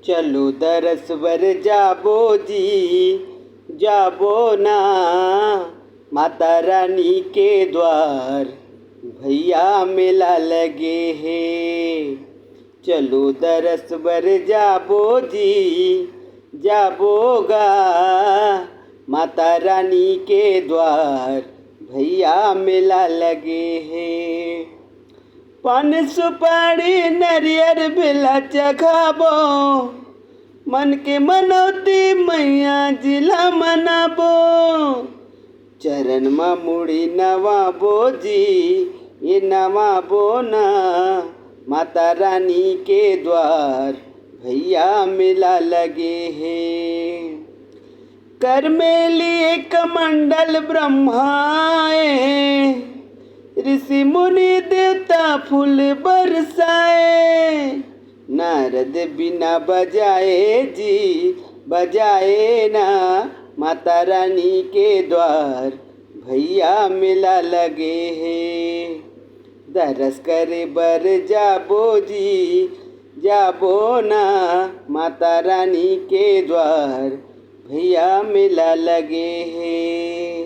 चलो दरस बर जाबो जी, जाबो ना माता रानी के द्वार, भैया मेला लगे है। चलो दरस बर जाबो जी, जाबोगा माता रानी के द्वार, भैया मेला लगे है। पान सुपारी नरियर बेला चखाबो, मन के मनौती मैया जिला मनाबो। चरण मा मुड़ी नवाबो जी, ये नवाबो ना माता रानी के द्वार, भैया मेला लगे है। कर में लिए कमंडल ब्रह्माए, ऋषि मुनि देवता फूल बरसाए। नारद बिना बजाए जी, बजाए ना माता रानी के द्वार, भैया मेला लगे है। दरस करे बर जाबो जी, जाबो ना माता रानी के द्वार, भैया मेला लगे है।